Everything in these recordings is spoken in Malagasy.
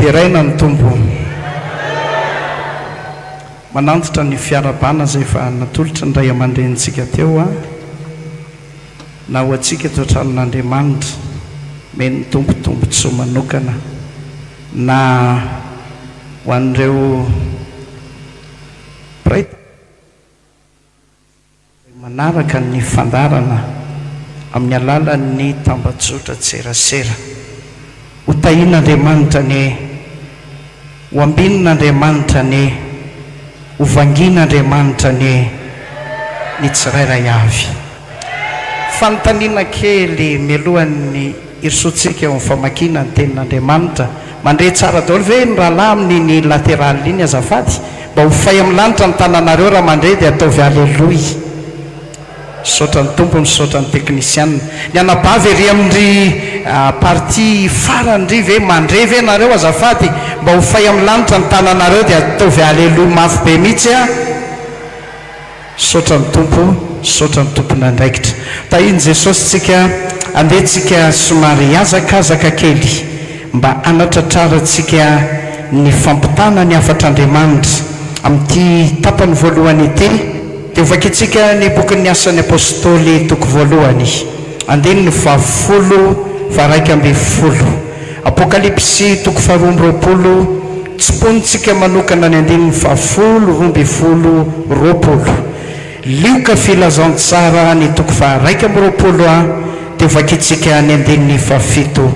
Deraina ny tompo manantitra ny fiarabana zay fa natolotra ny ray aman-drenitsika teo a na ho antsika toatranon'Andriamanitra meny tompotompontsoa manokana na ho an'ireo prêtre manaraka ny fandarana amin'ny alalan'ny tambajotra tserasera ho tahian'Andriamanitra ny ho ambin'Andriamanitra ny ho vangin'Andriamanitra ny tsirairay avy fanontaniana kely mialohan'ny irisotsika eo amin'ny famakina ny tenin'Andriamanitra mandre tsara daholo ve ny rahalahy amin'ny lateraly iny azafady mba ho fay amin'ny lanitra ny tananareo raha mandre dia ataovy aleloia saotra ny tompo ny saotra ny teknisianina ny anabavy ery amin'ny parti farandry ve mandre ve nareo azafady mba ho fay amin'ny lanitra ny tananareo dia ataovy aleloia mafy be mihitsy a saotra ny tompona andraikitra tahiny Jesosy tsika andehantsika somary azakazaka kely mba anatratraratsika ny fampitana ny afatr'Andriamanitra amin'ity tapany voalohany ity dia ovakitsika ny bokin'ny asan'ny apôstôly toko voalohany andininy 10:20 apokalipsy toko 12 tsiponitsika manokana ny andininy 10:20 lioka filazantsara ny toko 1:20 dia ovakitsika ny andininy 7:20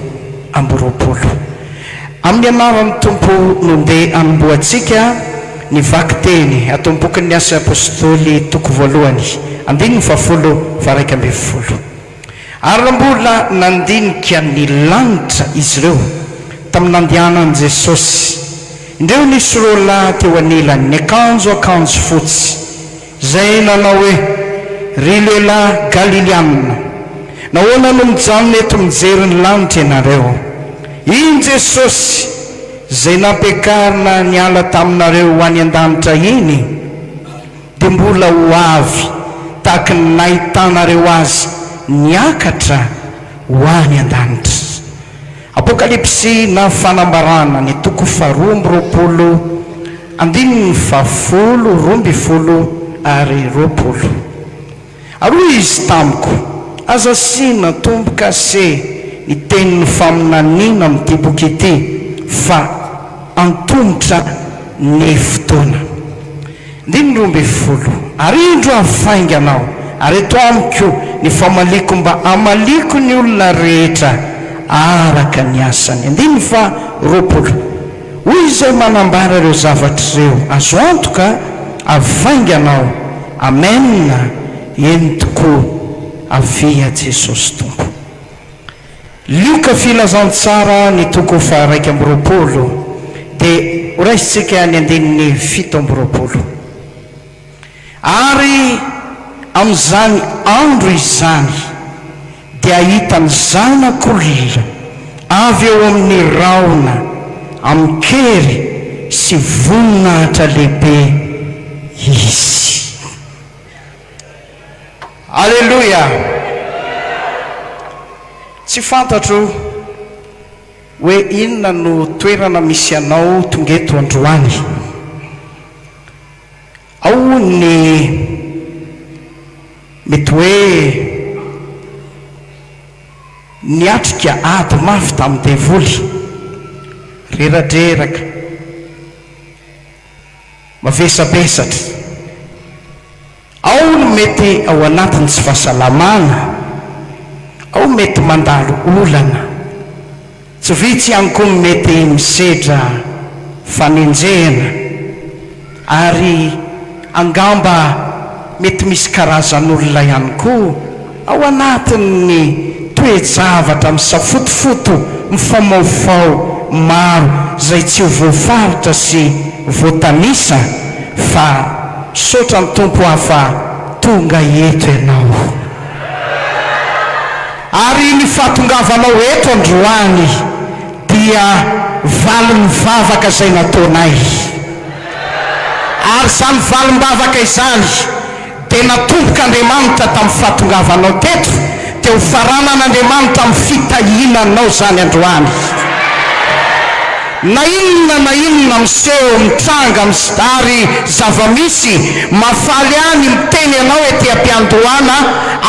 amin'ny anaran'ny tompo nondeha anomboantsika ny vaky teny atao bokin'ny asa apôstôly toko voalohany andininy 10:20 ary mbola nandinika ny lanitra izy ireo tamin'ny nandehanan'i Jesosy indreo nisy roalahy teo anilany ny akanjo fotsy zay nanao hoe ry lehilahy Galiliana nahoana no mijanona eto mijery ny lanitra ianareo iny Jesosy zay nampiakarina ny ala taminareo ho any an-danitra iny dia mbola ho avy tahaka ny nahitanareo azy niakatra ho any an-danitra apokalipsy na fanambarana ny toko 12 andininy 10:20 ary 20 aroa izy tamiko aza sina tomboka se ny tenin'ny faminaniana amin'ity boky ity fa antomotra ny fotoana andininy 20 ary indro afainganao ary eto amiko ny famaliko mba amaliko ny olona rehetra araka ny asany andininy 20 hoy izay manambara ireo zavatra ireo azo antoka avainganao amen eny tokoa avia Jesosy tompo lioka filazantsara ny toko 1:20 dia horaisitsika ny andininy 7:20 ary amin'izany andro izany dia ahitany zanak'olona avy eo amin'ny raona amin'ny kery sy voninahitra lehibe izy aleluia tsy fantatro hoe inona no toerana misy anao tonga eto androany ao ny mety hoe niatrika ady mafy tamin'ny devoly reradreraka mavesabesatra ao no mety ao anatin'ny tsy fahasalamana ao mety mandalo olana tsy vitsy ihany koa mety misedra fanenjehana ary angamba mety misy karazan'olona ihany koa ao anatin'ny toejavatra misafotofoto mifamaofao maro zay tsy ho voafaritra sy voatanisa fa saotra ny tompo hafa tonga eto ianao ary ny fahatongavanao eto androany dia valim-bavaka zay nataonay ary zany valim-bavaka izany dia natomboka Andriamanitra tamin'ny fahatongavanao teto dia ho faranan'Andriamanitra amin'ny fitahinanao zany androany na inona miseho mitranga ary zava-misy mafaly any miteny anao ety ampiandroana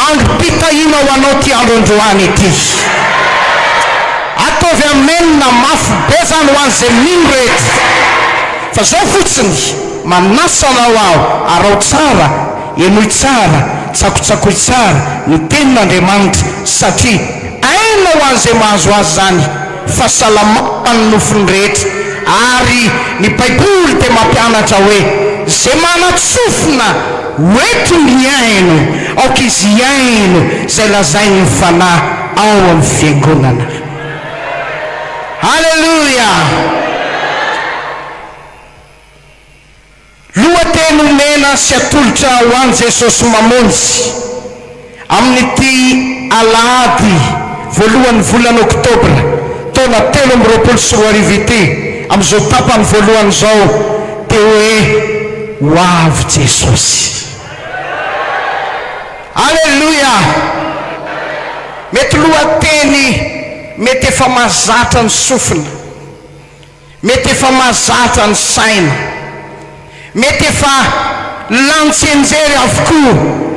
angom-pitahina ho anao ty andro-androany ety ataovy amenina mafy be zany ho an'izay mino rehetra fa zao fotsiny manasanao aho arao tsara enoy tsara tsakotsakoy tsara ny tenin'Andriamanitra satria aina ho an'izay mahazo azy zany fahasalamany nofony rehetra ary ny baiboly dia mampianatra hoe zay manatsofina hoeto ny aino aoka izy aino zay lazainy ny fanahy ao amin'ny fiangonana. Halleluja. Lohateny omena sy atolotra ho an'i Jesosy mamonjy amin'ity alahady voalohan'ny volana oktobra taona 2024 ity amin'izao tapany voalohany zao dia hoe Hoavy Jesosy. Halleluja. Mety lohateny mety efa mahazatra ny sofina, mety efa mahazatra ny saina, mety efa lantsenjery avokoa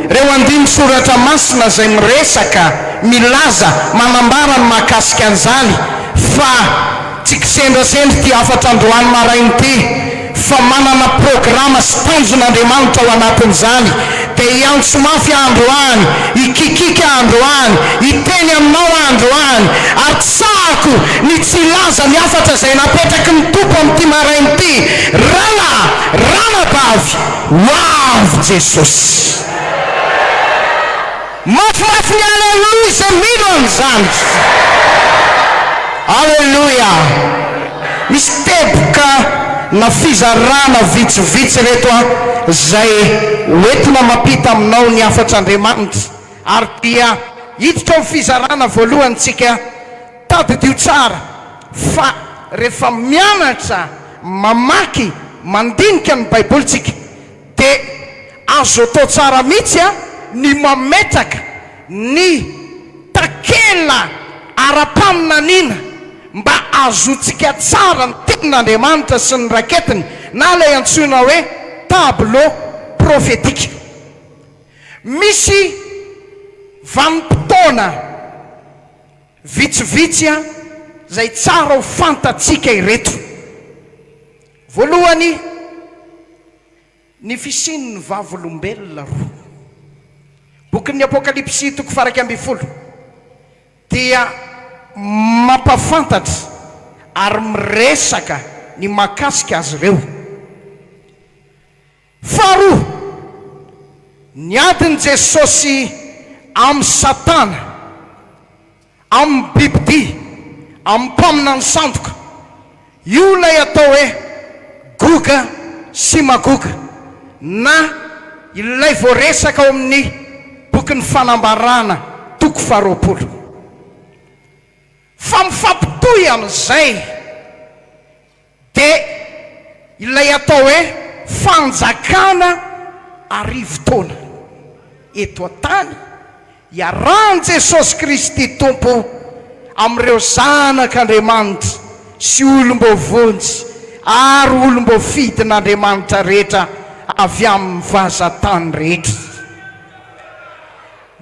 reo andiny soratra masina zay miresaka milaza manambara ny mahakasika an'izany fa tsy kisendrasendry ty afatra androany marainy ty fa manana programa sy tanjon'Andriamanitra ao anatin'izany dia iantso mafy androany ikikika androany iteny aminao androany ary tsako ny tsy laza ny afatra zay napetraky ny tompo amin'ity marainy ty ranabavy Hoavy Jesosy. Mafimafy ny alleluia zay mino an'izany. Alleluia. Misy teboka na fizarana vitsivitsy reto zay hoentina mampita aminao ny afatr'Andriamanitra ary dia hiditra amin'ny fizarana voalohany tsika tadidio tsara fa rehefa mianatra mamaky mandinika ny baibolitsika dia azo atao tsara mihitsy ny mametraka ny takela ara-paminaniana mba azotsika tsara ny tenin'Andriamanitra sy ny raketiny na ilay antsoina hoe tableau prophétique. Misy vanim-potoana vitsivitsy zay tsara ho fantatsika ireto. Voalohany ny fisian'ny vavolombelona roa. Bokin'ny Apokalipsy 1:20 dia mampafantatra ary miresaka ny mahakasika azy ireo. Faharoa, ny adiny Jesosy amin'ny Satana, amin'ny bibidia, amin'ny mpaminany sandoka, io lay atao hoe goga sy magoga na ilay voaresaka ao amin'ny bokin'ny fanambarana 2:20. Fa mifampitohy amin'izay dia ilay atao hoe fanjakana arivo-taona eto an-tany iarahany Jesosy Kristy Tompo amin'ireo zanak'Andriamanitra sy olom-bovonjy ary olom-bofidin'Andriamanitra rehetra avy amin'ny vazatany rehetra.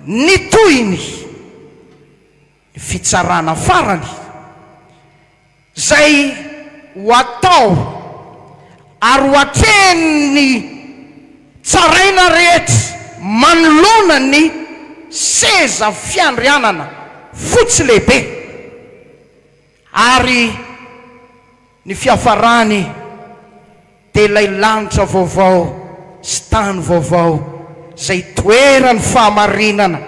Ny tohiny fitsarana farany zay ho atao ary ho atreny tsaraina rehetra manoloana ny seza fiandrianana fotsy lehibe ary ny fiafarany dia ilay lanitra vaovao sy tany vaovao zay toerany fahamarinana,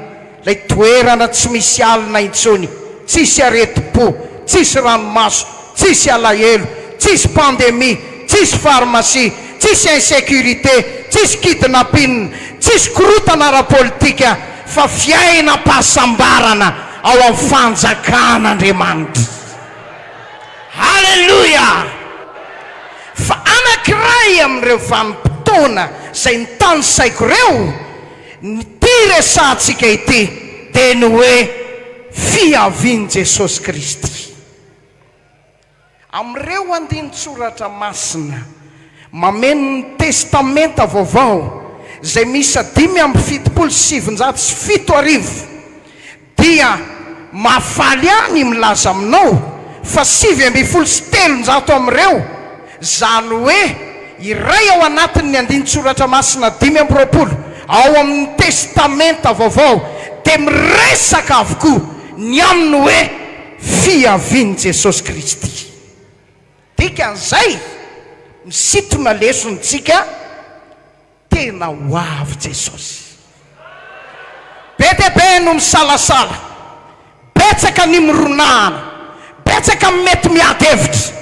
lay toerana tsy misy alina intsony, tsisy areti-po, tsisy ranomaso, tsisy alahelo, tsisy pandemia, tsisy pharmacie, tsisy insécurité, tsisy kidnapping, tsisy korotana ara-politika fa fiaina pahasambarana ao amin'ny fanjakan'Andriamanitra. Halleluja. Fa anankiray amin'ireo vanim-potoana zay ny tany saiko ireo ny resantsika ity dia ny hoe fiavian Jesosy Kristy. am'ireo andinitsoratra masina mameno ny testamenta vaovao zay misy 5:7 dia mafaly any milaza aminao fa 7:3 am'ireo zany hoe iray ao anatin'ny andinitsoratra masina 5:20 ao amin'ny testamenta vaovao dia miresaka avokoa ny aminy hoe fiaviany Jesosy Kristy. Dikan'izay misitona lesontsika tena ho avy Jesosy. Be dia be no misalasala, betsaka ny mironahana, betsaka mety miady hevitra,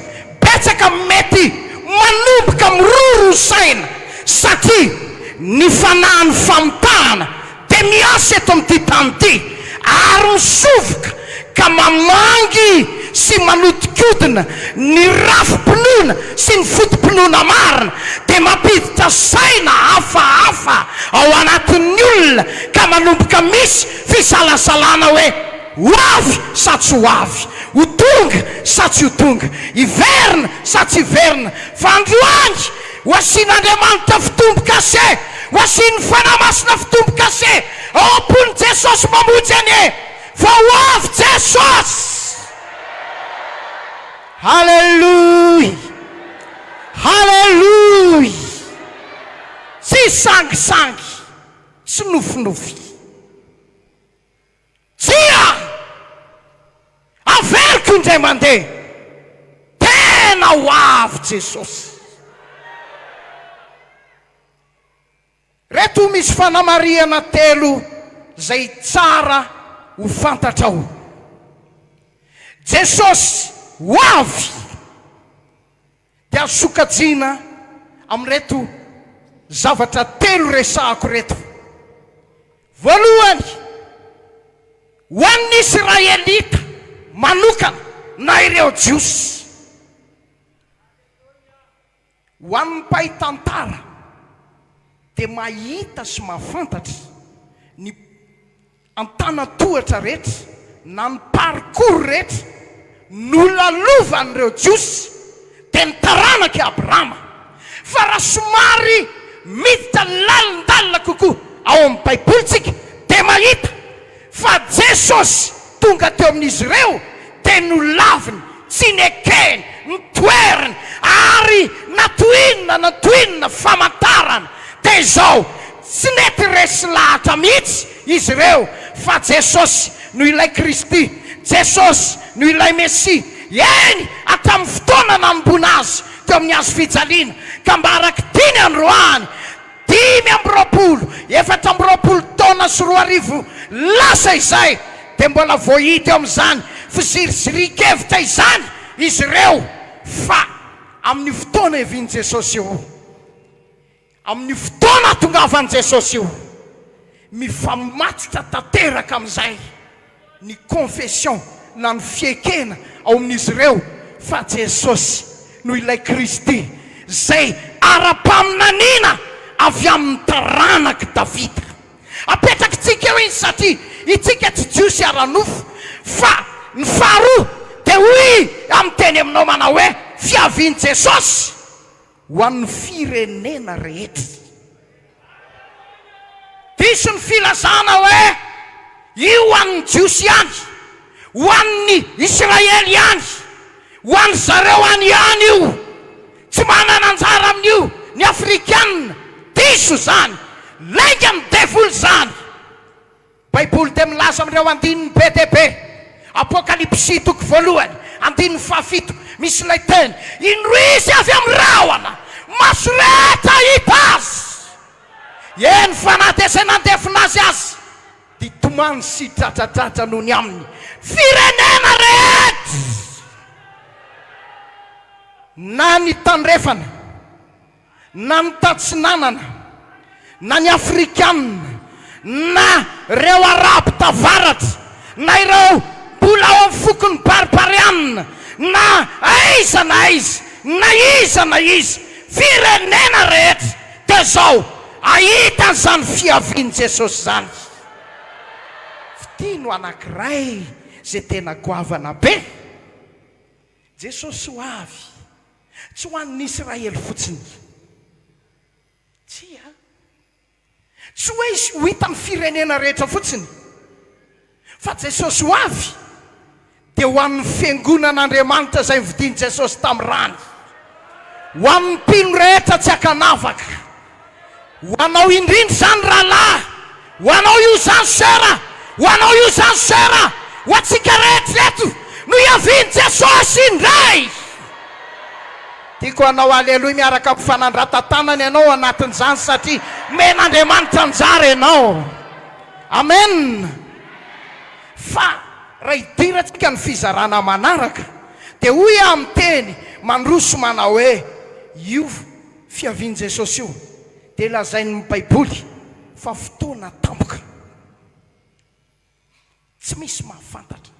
betsaka mety manomboka miroro saina satria ny fanahin'ny famitahana dia miasa eto amin'ity tany ity ary misovoka ka mamangy sy manodikodina ny rafim-pinoana sy ny fotom-pinoana marina dia mampiditra saina hafahafa ao anatin'ny olona ka manomboka misy fisalasalana hoe ho avy sa tsy ho avy, ho tonga sa tsy ho tonga, hiverina sa tsy hiverina, fa androany ho asian'Andriamanitra fitombo-kase, ho asiany fanamasina fitombo-kase ao am-pony Jesosy mamonjy anie fa ho avy Jesosy. Halleluja, halleluja. Tsy sangisangy, tsy nofinofy, tsia averiko indray mandeha tena ho avy Jesosy. Reto misy fanamariana 3 zay tsara ho fantatrao. Jesosy ho avy dia sokajiana amin'reto zavatra 3 resahako reto. Voalohany, ho an'ny Israelita manokana na ireo jiosy, ho an'ny mpahitantara dia mahita sy mahafantatra ny antanatohatra rehetra na ny parcours rehetra nolalovan'ireo jiosy dia nitaranaka i Abrahama, fa raha somary miditra lalindalina kokoa ao amin'ny baibolitsika dia mahita fa Jesosy tonga teo amin'izy ireo dia nolaviny, tsy nekeny, nitoeriny ary natoinina famantarana. Dia izao tsy nety resy lahatra mihitsy izy ireo fa Jesosy no ilay Kristy, Jesosy no ilay Mesia. Eny atamin'ny fotoana nambona azy teo amin'ny hazo fijaliana ka mba araka 10 androany 5:20 taona sy 4 lasa izay dia mbola voahity eo amin'izany fizirizirikevitra izany izy ireo fa amin'ny fotoana eviany Jesosy io, amin'ny fotoana tongavan'i Jesosy io, mifamatotra tanteraka amin'izay ny confession na ny fiekena ao amin'izy ireo fa Jesosy no ilay Kristy zay ara-paminaniana avy amin'ny taranaka Davida. Apetrakintsika eo izy satria itsika tsy jiosy ara-nofo fa ny faharoa dia hoy amin'ny teny aminao manao hoe fiaviany Jesosy ho an'ny firenena rehetra. Diso ny filazana hoe io ho an'ny jiosy ihany, ho an'ny Israely ihany, ho an'ny zareo any ihany io, tsy manana anjara amin'io ny Afrikanina. Diso zany, lainga amin'ny devoly zany. Baiboly dia milaza amin'ireo andininy be dia be. Apokalipsy 2:7 misy ilay teny, indroizy avy amin'ny rahona maso rehetra hita azy, eny fanahy izay nandefina azy azy dia tomany sy tratratratra noho ny aminy firenena rehetra, na ny tandrefana, na ny tatsinanana, na ny Afrikanina, na reo Arabo tavaratra, na ireo mbola ao amin'ny fokony baribarianina, na aiza na aiza, na iza na iza, firenena rehetra dia zao ahita zany fiaviany Jesosy zany. Fitino anankiray zay tena goavana be. Jesosy ho avy tsy ho an'ny Israely fotsiny, tsy hoe ho hita amin'ny firenena rehetra fotsiny, fa Jesosy ho avy dia ho an'ny fiangonan'Andriamanitra izay nividiany Jesosy tamin'ny rany, ho amin'ny mpino rehetra tsy akanavaka, ho anao indrindra zany rahalahy, ho anao io zany sera, ho anao io zany sera, ho antsika rehetra eto no iaviany Jesosy indray. Tiako anao aleloha miaraka amin'ny fanandran-tantanany ianao anatin'izany satria men'Andriamanitra anjara ianao. Amen. Fa raha idirantsika ny fizarana manaraka dia hoy amin'ny teny mandroso manao hoe io fiaviany Jesosy io dia lazain'ny Baiboly fa fotoana tampoka, tsy misy mahafantatra,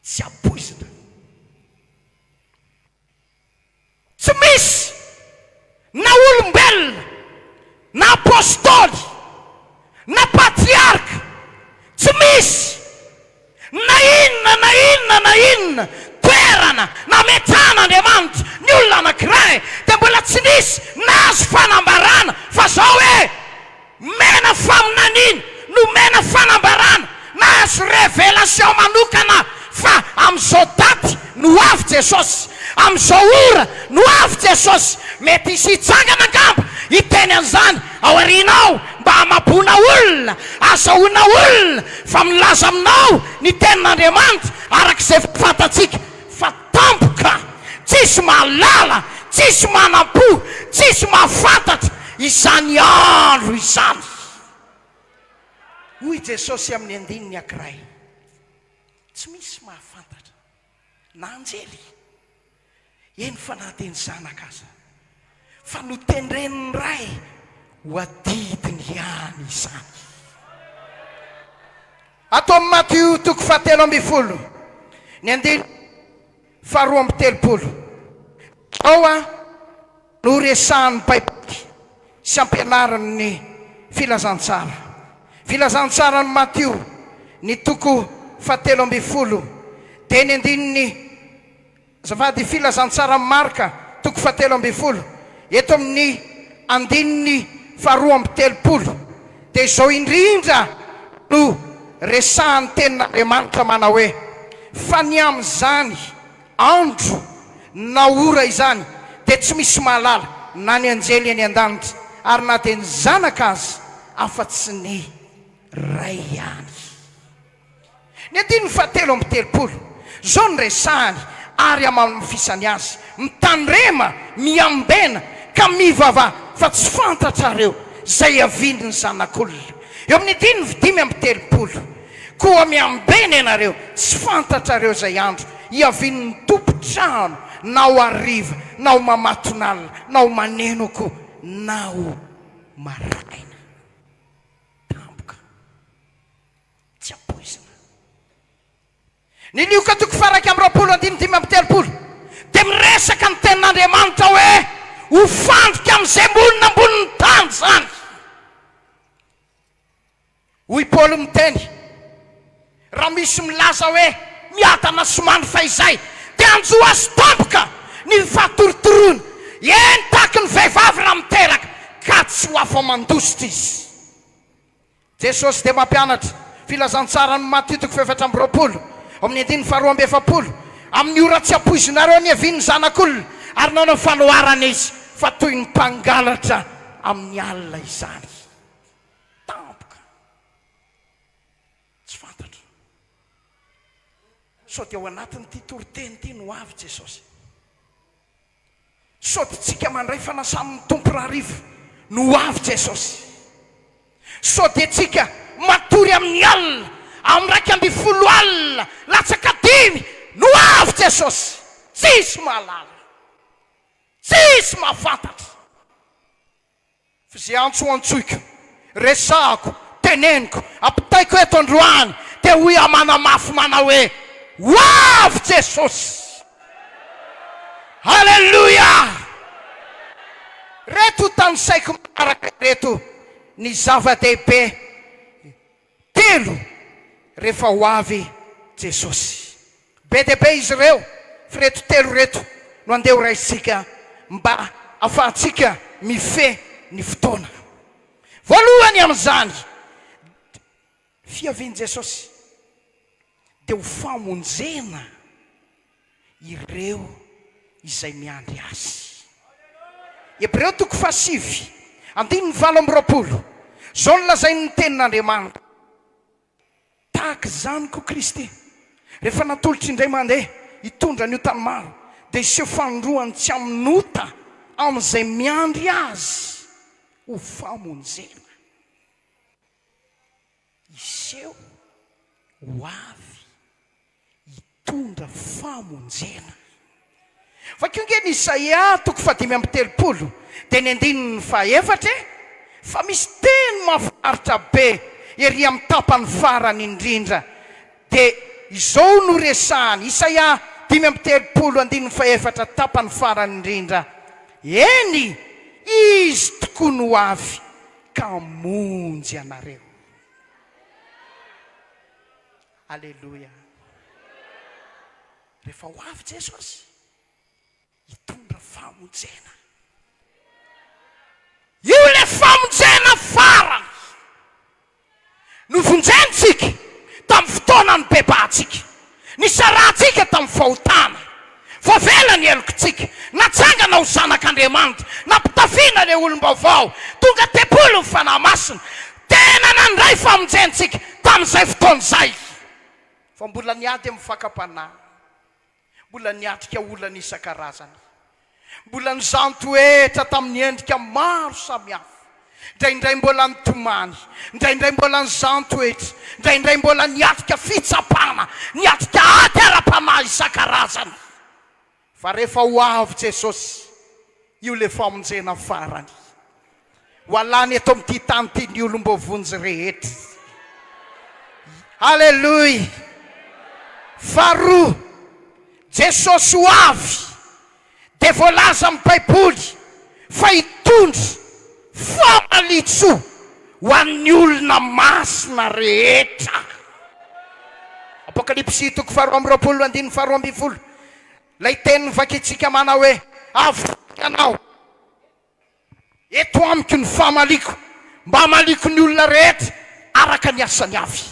tsy apoizina, tsy misy na olombelona na apôstôly na patriarka, tsy misy na inona toerana na metan'Andriamanitra ny olona anankiray dia mbola tsy nisy nahazo fanambarana fa zao hoe mena faminanina no mena fanambarana, nahazo révélation manokana fa amin'izao daty no avy Jesosy, amin'izao ora no avy Jesosy. Mety isy hitsangana angamba hiteny an'izany ao aorianao mba hamabona olona, azahoana olona fa milaza aminao ny tenin'Andriamanitra arak'izay fantatsika, fa tampoka, tsisy mahalala, tsisy manam-po, tsisy mahafantatra izany andro izany. Hoy Jesosy amin'ny andininy ankiray, tsy misy mahafantatra na anjely, eny fa na teny zanaka aza, fa no tenreniny ray ho adidiny ihany izany. Ato amin'ny Matthieu toko 7:10 ny andiny 2:30 ao no resahan'ny Baiboly sy ampianarany filazantsara. Filazantsarany Matthieu ny toko 7:10 dia ny andininy azafady filazantsara Marka toko 7:10 eto amin'ny andininy 2:30 dia izao indrindra no resahan'ny tenin'Andriamanitra manao hoe fa ny amin'izany andro na ora izany dia tsy misy mahalala na ny anjely eny an-danitra ary na dia ny zanaka azy afa-tsy ny ray ihany. Ny andininy 7:30 zao ny resahany ary amamifisany azy, mitandrema, miambena ka mivava fa tsy fantatrareo zay aviany ny zanak'olona. Eo amin'ny andininy 5:30 koa miambena ianareo, tsy fantatrareo zay andro iaviany ny tompo-trano na ho ariva na ho mamatonalina na ho manenoko na ho maraina. Tampoka, tsy apoizina. Ny lioka toko 2:30 dia miresaka ny tenin'Andriamanitra hoe ho fandrika amin'izay monina ambonin'ny tany zany. Hoy Paoly miteny, raha misy milaza hoe miadana somandry fa izay dia anjo azy tampoka ny fahatorotoroana, eny tahaky ny vehivavy raha miteraka ka tsy ho afa mandositra izy. Jesosy dia mampianatra filazantsara ny Matthieu toko 7:20 amin'ny andininy 2:20 amin'ny ora tsy apoizinareo ny aviany zanak'olona ary nanao fanoharana izy fa toy ny mpangalatra amin'ny alina izany. Tampoka, tsy fantatra. Sao dia ao anatin'ity toriteny ity no avy Jesosy. Sao dia tsika mandray fanasan'ny tompo raharivo no avy Jesosy. Sao dia tsika matory amin'ny alina amin'ny 2:10 alina latsaka 5 no avy Jesosy. Tsisy mahalala, tsisy mahafantatra. Fa zay antsoiko, resahako, teneniko, ampitaiko eto androany dia hoy amanamafy manao hoe ho avy Jesosy. Halleluja. Reto tanisaiko manaraka reto ny zava-dehibe telo rehefa ho avy Jesosy. Be dia be izy ireo fireto telo reto no andeha ho raisika mba afahantsika mife ny fotoana. Voalohany amin'izany fiaviany Jesosy dia ho famonjena ireo izay miandry azy. Hebreo 7:9-20 zao nolazainy ny tenin'Andriamanitra. Tahaka izany koa Kristy rehefa natolotry indray mandeha hitondra ny otany maro dia iseho fanondroany tsy aminota amin'izay miandry azy ho famonjena. Iseho ho avy hitondra famonjena. Fakeo nge ny Isaia 5:30 dia ny 4 fa misy teny mahafinaritra be ery amin'ny tapany farany indrindra dia izao no resahany. Isaia 5:30 tapany farany indrindra. Eny izy tokoa no avy ka monjy anareo. Aleluia. Rehefa ho avy Jesosy hitondra famonjena. Io le famonjena farany novonjentsika tamin'ny fotoanany bebatsika, nisaratsika tamin'ny fahotana, voavela ny elokontsika, natsangana ho zanak'Andriamanitra, nampitafiana le olom-baovao, tonga tepolo ny fanahy masina. Tena nandray famonjentsika tamin'izay fotoana izay. Fa mbola niady amin'ny fakam-panahy, mbola niatrika olana isan-karazany, mbola nizantoetra tamin'ny endrika maro samihafa. Ndraindray mbola nitomany, ndraindray mbola nizantoetra, ndraindray mbola niatrika fitsapana, niatrika aty ara-panahy isan-karazany. Fa rehefa ho avy Jesosy, io le famonjena farany ho alany eto amin'ity tany ity ny olom-bovonjy rehetra. Aleluia. Faharoa, Jesosy ho avy dia voalaza amin'ny Baiboly fa hitondra famalitso ho an'ny olona masina rehetra. Apokalipsy 2:12-20 lay teny vakitsika manao hoe avy ianao eto amiko ny famaliko mba hamaliko ny olona rehetra araka ny asany avy.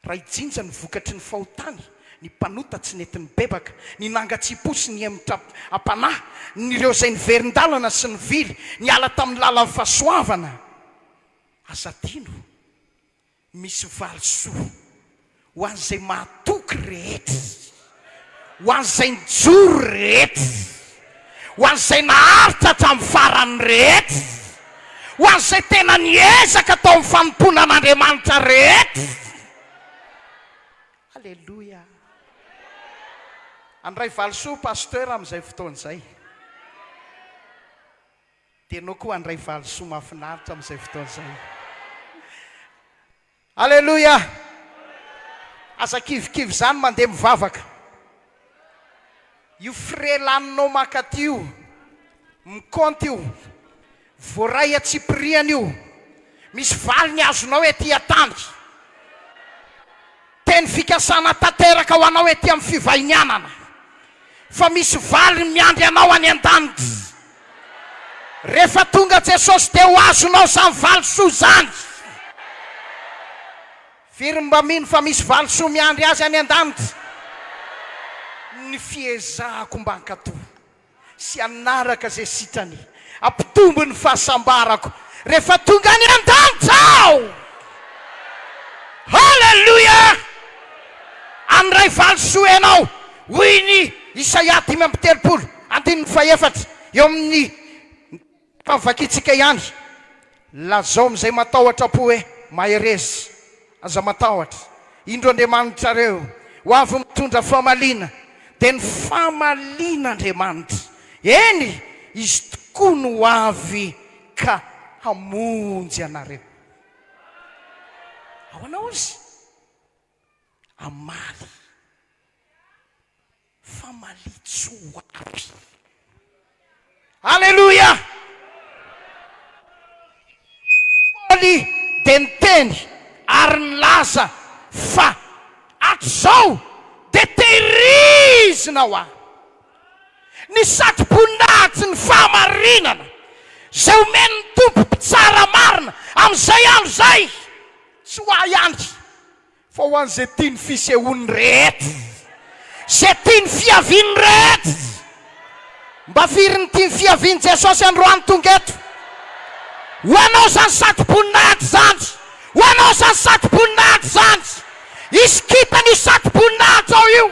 Raha ijinja ny vokatry ny fahotany, ny mpanota tsy nentin'ny bebaka, ny nangatsiposy ny emitra apanahy, nyreo izay niverin-dalana sy ny vily, ny ala tamin'ny lalan'ny fahasoavana. Azadino misy valisoa ho an'izay mahatoky rehetra, ho an'izay nijoro rehetra, ho an'izay naharitra hatramin'ny farany rehetra, ho an'izay tena niezaka tao amin'ny fanompona an'Andriamanitra rehetra. Aleluia. Andray valisoa pasteur amin'izay fotoana izay, dia anao koa andray valisoa mahafinaritra amin'izay fotoana izay. Aleluia. Asa kivikivy izany mandeha mivavaka, io frelaninao makaty io, mikonty io, voaray atsipriany io, misy valy ny azonao ety atany, teny fikasana tanteraka ho anao ety amin'ny fivahinianana, fa misy valy miandry anao any an-danitra. Rehefa tonga Jesosy dia ho azonao izany valisoa izany. Firy mba mino fa misy valisoa miandry azy any an-danitra? Ny fiezahako mba hankatoa sy anaraka izay sitrany, ampitombo ny fahasambarako rehefa tonga any an-danitra aho. Halleluja. Andray valisoa ianao hoy ny Isaia 5:30 eo amin'ny pavakitsika ihany. Lazao amin'izay matahotra po hoe maherezy aza matahotra, indro Andriamanitra reo ho avy mitondra famalina, dia ny famalian'Andriamanitra eny izy tokoa no ho avy ka hamonjy anareo. Ao anao izy amaly famalitso ho avy. Aleluia. Paoly dia niteny ary nilaza fa ato zao dia izinao a ny satroboninahitsy ny fahamarinana zay omeny tompo tsara marina amin'izay andro zay tsy ho ahy ihany fa ho an'izay tiany fisehony rehetra zay tiany fiaviany rehetra mba firy ny tiany fiaviany Jesosy androany tonga eto ho anao zany satroboninahitra zany ho anao zany satroboninahitra zany isikita ny satroboninahitra ao io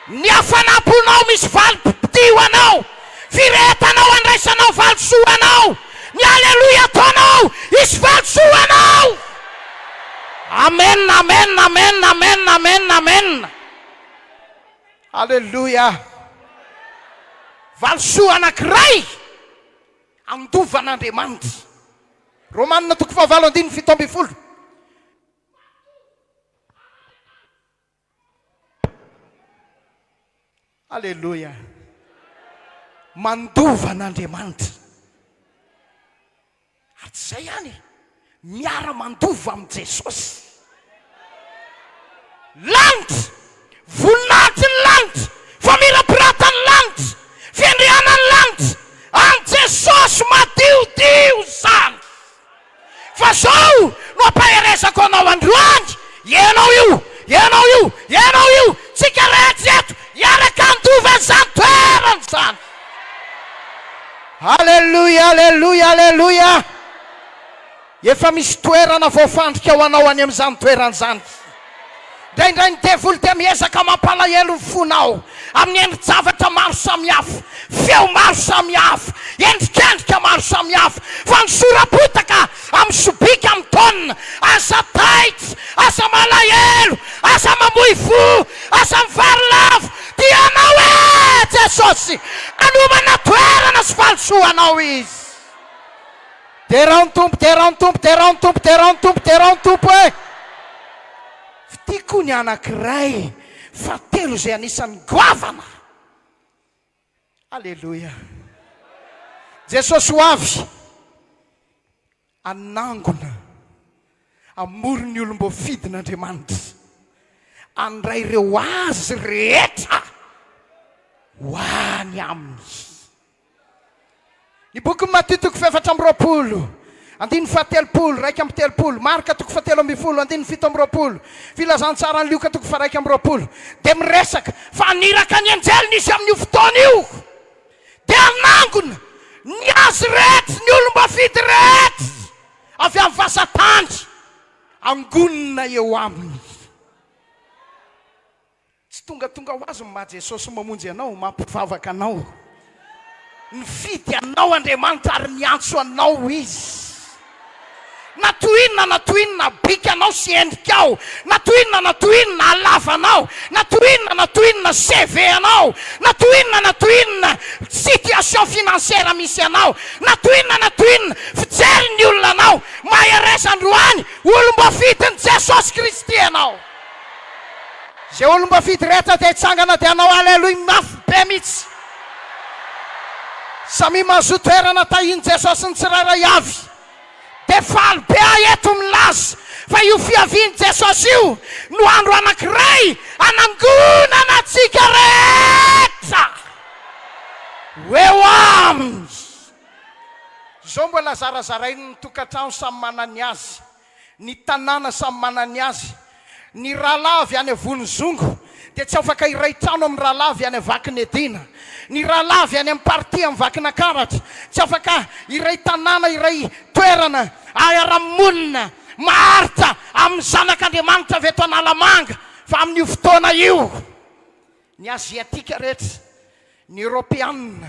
ny afanamponao misy valopitio anao firetanao andraisanao valosoanao ny aleluia ataonao isy valosoanao amen amen amen amen amen amen aleluia valosoa anankiray andovan'Andriamanitra Romanina 7:17 aleluia mandovan'Andriamanitra ary tsy zay ihany miara mandova amin'i Jesosy lanitra voninahitry ny lanitra famirapiratany lanitra fiandrianany lanitra an Jesosy madiodio zany fa zao no ampaheresako anao androany ianao io tsika rehetra eto iaraka andova zany toerany zany aleluia aleluia aleluia efa misy toerana voafandrika ho anao any amin'izany toerany zany indraindray ny devoly dia miezaka mampalahelo ny fonao amin'ny endri-javatra maro samihafa feo maro samihafa endrikendrika maro samihafa fa ny sorapotaka amin'ny sobika amin'ny taonina asa taitra asa malahelo asa mamoy fo asa mivarilavo dia anao Jesosy anomana toerana sy valosoanao izy terano tompo e fitiako ny anankiray fatelo zay anisan'ny goavana aleluia Jesosy hoavy anangona amory ny olombo fidin'Andriamanitra andray ireo azy rehetra hoany aminy ny boky Matthieu 7:20 andiny 7:30 Marka 7:20 andiny 7:20 filazantsara ny Luka 1:20 dia miresaka fa niraka ny anjely nisy amin'io fotoana io dia anangona ny azy rehetra ny olom-bafidy rehetra avy amin'ny vasatany angonina eo aminy tsy tonga ho azy ma Jesosy mamonjy anao mampivavaka anao ny fidy anao Andriamanitra ary miantso anao izy natoinina bika anao sy endrikao natoinina alavanao natoinina CV anao natoinina situation financière misy anao natoinina fijery ny olona anao maheresa androany olom-bafidiny Jesosy Kristy anao zay olom-bafidy rehetra dia hitsangana dia anao aleluia mafy be mihitsy samy mahazo toerana tahiny Jesosy ny tsirairay avy dia faly be eto milaza fa io fiaviany Jesosy io no andro anankiray anangonana antsika rehetra eo aminy zao mbola zarazarainy ny tokantrano samy manany azy ny tanàna samy manany azy ny rahalavy any Vonizongo dia tsy afaka iray trano amin'ny rahalavy any Vakiny Edina ny rahalavy any amin'ny parti amin'ny Vakina Karatra tsy afaka iray tanàna iray toerana ara-monina maharitra amin'ny zanak'Andriamanitra avy eto Analamanga fa amin'io fotoana io ny aziatika rehetra ny Europeanina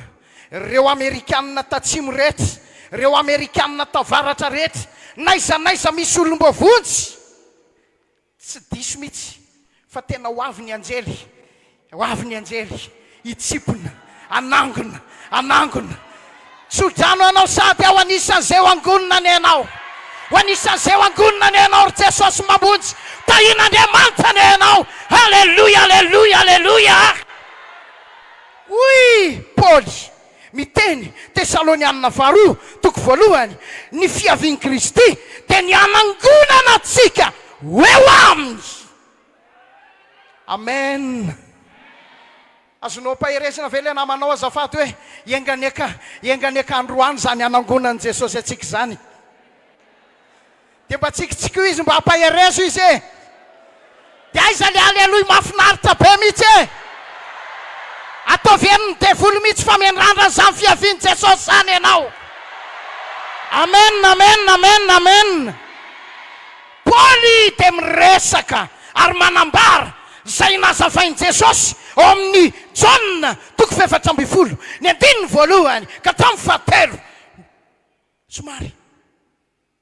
ireo Amerikanina tatsimo rehetra ireo Amerikanina tavaratra rehetra naiza misy olom-bovonjy tsy diso mihitsy fa tena hoavy ny anjely itsipona anangona sodrano anao sady ao anisan'izay angonina ny anao ho anisan'izay angonina ny anao ry Jesosy mamonjy tahin'Andriamanitra ny anao aleluia aleluia aleluia oy Paoly miteny Tesalonianina 2:2 ny fiaviany Kristy dia ny anangonana atsika eo aminy amen azonao pahiresina ve le namanao azafaty hoe iengany aka androany zany anangonany Jesosy atsika zany dia mba tsikitsika io izy mba hampaherezo izy e dia aiza le aleloha mahafinaritra be mihitsy e ataovy eniny devoly mihitsy fa menrandrany zany fiaviany Jesosy zany ianao. Amen, amen, amen, amen. Paoly dia miresaka ary manambara zay nazavainy Jesosy ao amin'ny Jaona 4:12 ny 1 ka hatramin'ny 7. Somary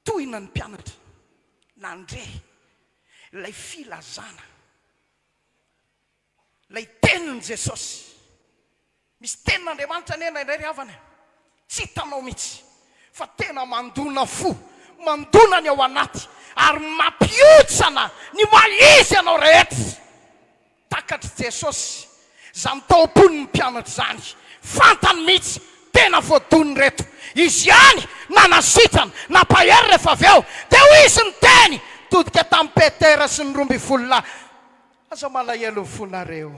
tohina ny mpianatra nandre ilay filazana ilay tenin'i Jesosy. Misy tenin'Andriamanitra nena indray ry havana tsy hitanao mihitsy fa tena mandona fo mandona ny ao anaty ary mampiotsana ny malizy anao rehetra takatry Jesosy zany taopony ny mpianatra zany fantany mihitsy tena voadony reto izy ihany nanasitrana nampahery rehefa avy eo dia ho izy ny teny todika tamin'ny Petera sy ny 12 aza malahelo fonareo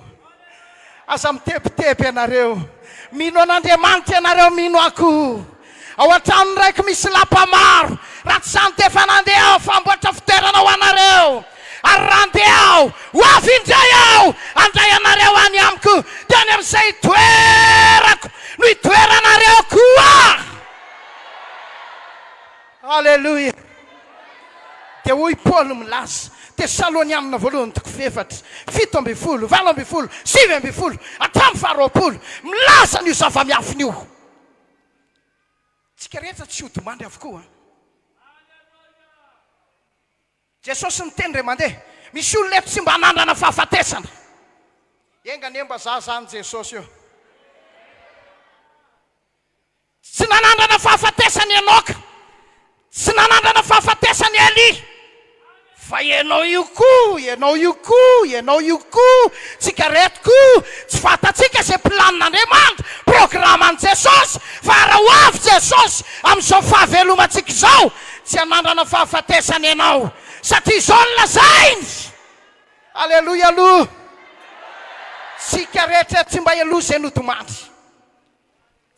aza mitepitepy ianareo mino an'Andriamanitra ianareo mino ako ao an-trano raiky misy lapa maro raha tsy zany tefa nandeha ao famboatra fitoerana ho anareo ary raha andeha ao ho avy indray ao andray anareo any amiko dia any amin'izay toerako no hitoeranareo koa. Halleluja. dia hoy Paoly milaza Tesalonianina 1:7 7:10 8:10 7:10 hatramin'ny 20 milaza n'io zava-miafina io. Tsika rehetra tsy hodomandry avokoa. Jesosy niteny re mandeha misy olona eto tsy mba nandrana fahafatesana. Engany mba za zany Jesosy io tsy nanandrana fahafatesany Enoka tsy nanandrana fahafatesany Eli fa ianao io koa tsika reto koa tsy fatatsika zay planin'Andriamanitra programan'i Jesosy fa raha ho avy Jesosy amin'izao fahavelomantsika izao tsy hanandrana fahafatesany ianao satria izao ny lazainy. Alleluia aloha. Tsika rehetra tsy mba ialoza enodomandry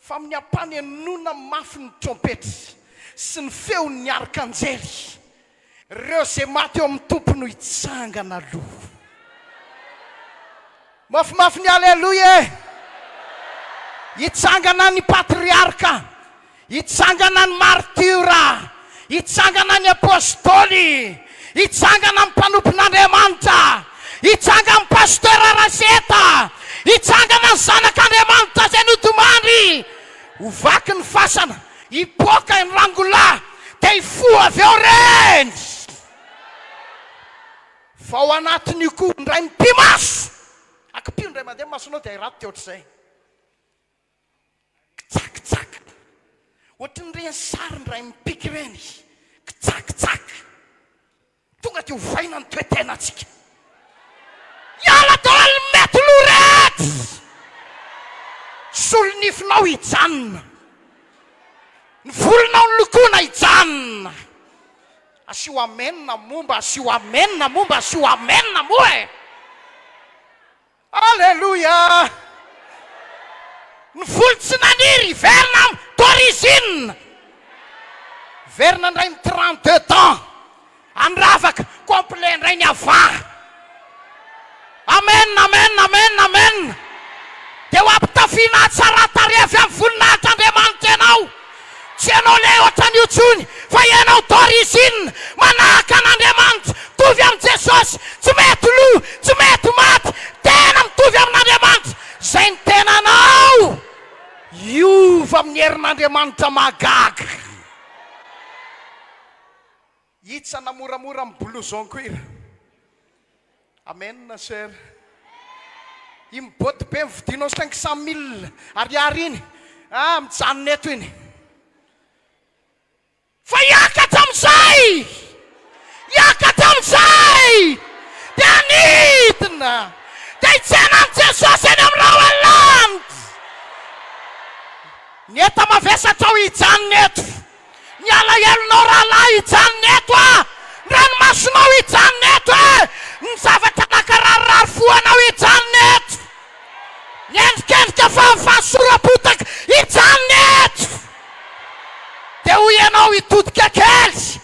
fa amin'ny ampanenona mafy ny trompetra sy ny feon'ny arkanjely ireo zay maty eo amin'ny tompony hitsangana aloha. Mafimafy ny alleluia. Hitsangana ny patriarka, hitsangana ny martyra, hitsangana ny apôstôly, hitsangana ny mpanompon'Andriamanitra, hitsangana ny pasteur Raseta, hitsangana ny zanak'Andriamanitra zay nodomandry ho vaky ny fasana hipoaka ny rangola dia hifoha avy eo reny. Fa ao anatin'io koa ndray mipimaso akipio ndray mandeha masonao dia irato ohatr'izay kitsakitsaka ohatry ny reny sary ndray mipiky reny kitsakitsaka tonga dia hovaina ny toetenatsika iala daholo mety lorety solonifinao hijanona ny volonao ny lokona hijanona asio amenna momba asio amenna momba asio amenna moe. Alleluia. Ny volo tsy naniry verina Toriteny verina ndray ny 32 ans andravaka complet ndray ny ava. Amen, amen, amen, amen. Dia ho ampitafiana tsara tarehy avy amin'ny voninahitran'Andriamanitra ianao tsy ianao le ohatran'io tsony fa ianao Toriteny manahaka an'Andriamanitra mitovy amin'ny Jesosy tsy mety lo tsy mety maty tena mitovy amin'Andriamanitra zay ny tenanao iova amin'ny herin'Andriamanitra magaga. Hitsana moramora amin'ny blouson cuir. Amen sœur. Imboty be mividinao 500 000 ariary iny mijanona eto iny fa hiakatra amin'izay dia anidina dia hitsenan'i Jesosy eny amin'ny rahalandy ny eta mavesatra ao hijanona eto ny alahelonao rahalahy hijanona eto ny ranomasonao hijanona eto ny zavatra nakararary foanao hijanona eto. Niendrikendrika fa fahasorapotaka hijanona eto. Dia hoy ianao hitodika kely.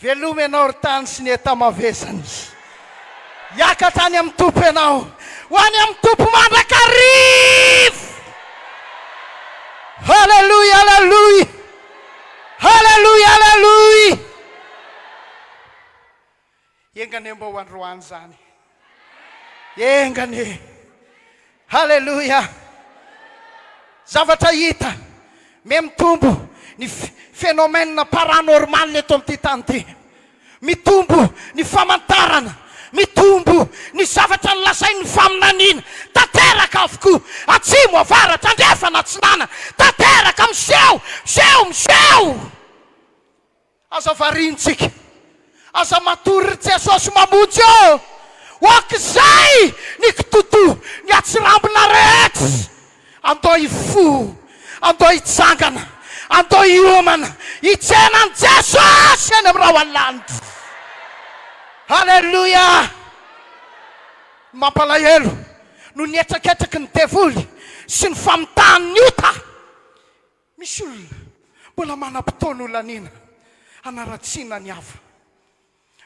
Veloma ianao ry tany sy ny eta-mavesany. Hiakatra any amin'ny tompo ianao. Ho any amin'ny tompo mandrakarivo. Halleluja, halleluja. Halleluja, halleluja. Engane mba ho androany zany. Engane. Halleluja. Zavatra hita mitombo ny phénomène paranormal eto amin'ity tany ity. Mitombo ny famantarana, mitombo ny zavatra nylasain'ny faminaniana. Tanteraka avokoa, atsimo avaratra andrefana atsinana. Tanteraka miseho, miseho. Aza varintsika, aza matory Jesosy mamonjy eo. Okizay ny kitoto ny atsirambina rehetra. Andao hifo, andao hitsangana, andao hiomana, hitsenan'i Jesosy eny amin'ny rahalanitra. Halleluja. Mampalahelo no ny etraketraky ny devoly sy ny famitahany ota. Misy olona mbola manam-potoana olanina hanaratsiana ny hafa.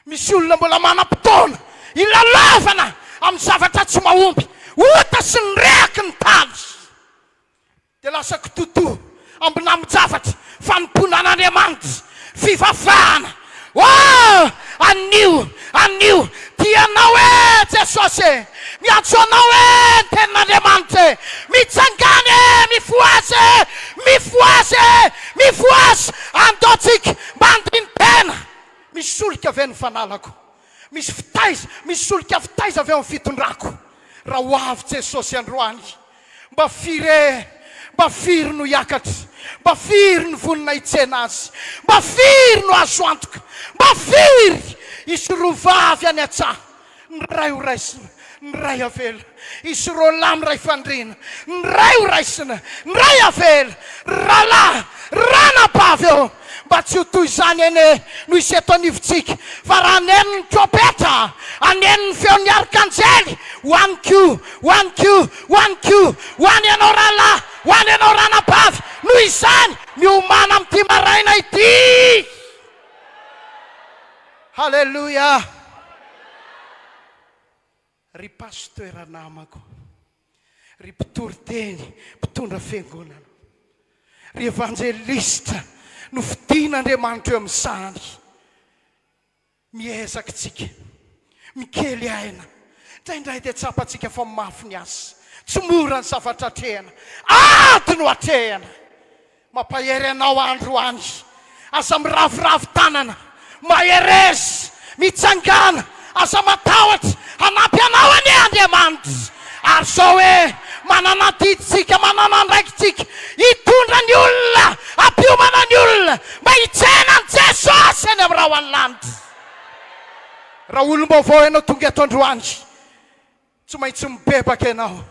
Misy olona mbola manam-potoana ilalavana amin'ny zavatra tsy mahomby, ota sy ny rehaky ny tany. Dia lasa kitoto ambina amin'ny zavatra fanomponan'Andriamanitra, fivavahana. Anio tianao Jesosy, miantso anao ny tenin'Andriamanitra. Mitsangana, mifoasy. Andaotsika mandrin-tena. Misy solika avy ny fanalako, misy solika fitaiza avy amin'ny fitondrako. Raha ho avy Jesosy androany, mba firy no hiakatra, mba firy no vonina hitsena azy, mba firy no azo antoka, mba firy isy roa vavy any an-tsaha. Ny ray ho raisina, ny ray avela. Isy roa lahy ray fandriana, ny ray ho raisina, ny ray avela. Rahalahy, ranabavy eo, mba tsy ho toy izany ene no isy eto anivontsika. Fa raha aneniny ny trompetra, aneniny feon'ny arkanjely, ho any ianao rahalahy, ho any ianao ranabavy, noho izany miomana amin'ity maraina ity. Halleluja. Ry pasteur namako, ry mpitoriteny, mpitondra fiangonana, ry evangelista, no fidian'Andriamanitra eo amin'izany. Miezaka tsika, mikely aina. Indraindray dia tsapatsika fa mafy ny azy. Tsy mora ny zavatra atrehana, ady no atrehana. Mampahery anao androany, aza miravoravo tanana, maherezy, mitsangana, aza matahotra, hanampy anao any Andriamanitra. Ary zao hoe manana diditsika, manana andraikitsika, hitondra ny olona, ampiomana ny olona, mba hitsenan'i Jesosy eny amin'ny rahalanitra. Raha olom-baovao ianao tonga eto androany, tsy maintsy mibebaka ianao.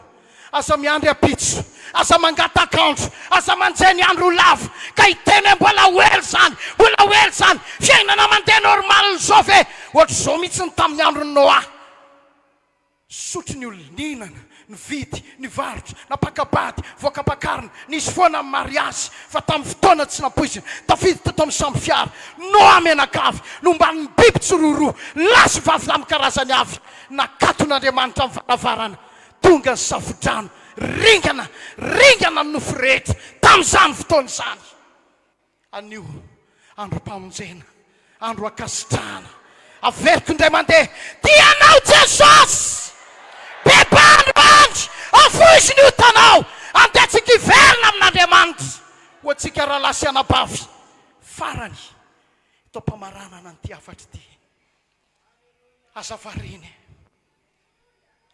Aza miandry apitso, aza mangatakandro, aza manjeny andro lavo, ka hiteny hoe mbola oely zany, fiainana mandeha normal zao ve, ohatra zao mihitsy ny tamin'ny andron'ny Noa. Sotry ny olona, ninana, ny vidy, ny varotra, napakabady, voakapakarina, nisy foana amin'ny mariazy, fa tamin'ny fotoana tsy napoizina, tafiditra tao amin'ny samby fiara. Noa menakavy, no mbany biby tsororo, lasy vavy amin'ny karazany avy, nakaton'Andriamanitra amin'ny varavarana. Tonga ny safodrano, ringana ny nofo rehetra tamin'izany fotoana izany. Anio andro-pamonjena, andro akasitrahana, averiko indray mandeha, tianao Jesosy, bebanibandry, afoizy ny otanao, andehantsika hiverina amin'Andriamanitra. Ho antsika rahalahy sy anabavy, farany itao mpamaranana nyity afatra ity. Aza variny,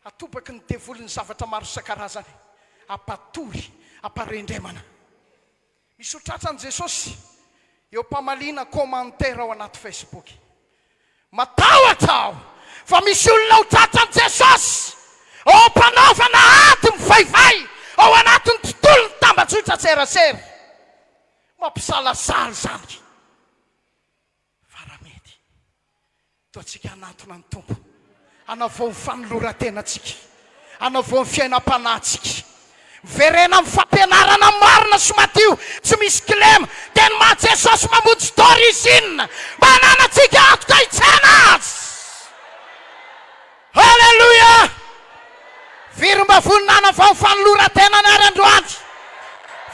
atobaky ny devoly ny zavatra maro isan-karazany, apatory, aparendremana. Misy otratrany Jesosy eo mpamaliana commentaire ao anaty Facebook. Matahotra aho, fa misy olona hotratrany Jesosy ao mpanaovana ady mivaivay ao anatin'ny tontolo ny tambazotra tserasera. Mampisalasala zany. Faramety. Toatsika anatona ny tompo. Anavao ny fanoloran-tenatsika, anavao ny fiainam-panahtsika, verena amin'ny fampianarana marina somatio tsy misy kilema teny ma Jesosy mamonjy d'origine mananatsika atoka hitsena azy. Halleluja. Firy mba vonina anavao fanoloran-tena ny ary androany.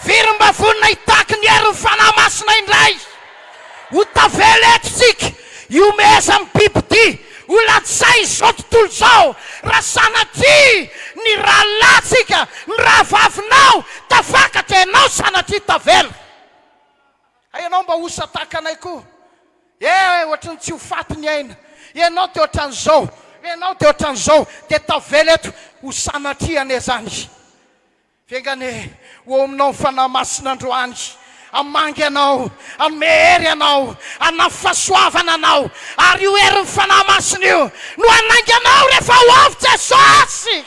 Firy mba vonina hitaky ny herin'ny fanahy masina indray. Ho tavela eto tsika io meza amin'ny bibidy ho latsay izao tontolo izao raha sanatria ny raha latsika ny raha vavinao tafakatra ianao sanatria tavela. Ianao mba hosa tahaka anay koa. Ohatrany tsy ho faty ny aina. Ianao te ohatran'izao. Ianao te ohatran'izao dia tavela eto ho sanatria ane zany. Vengane ho aminao ny fanahy masin'androany. Amangy anao, amehery anao, anafasoavana anao, ary io herin'ny fanahy masina io no anangy anao rehefa ho avy Jesosy.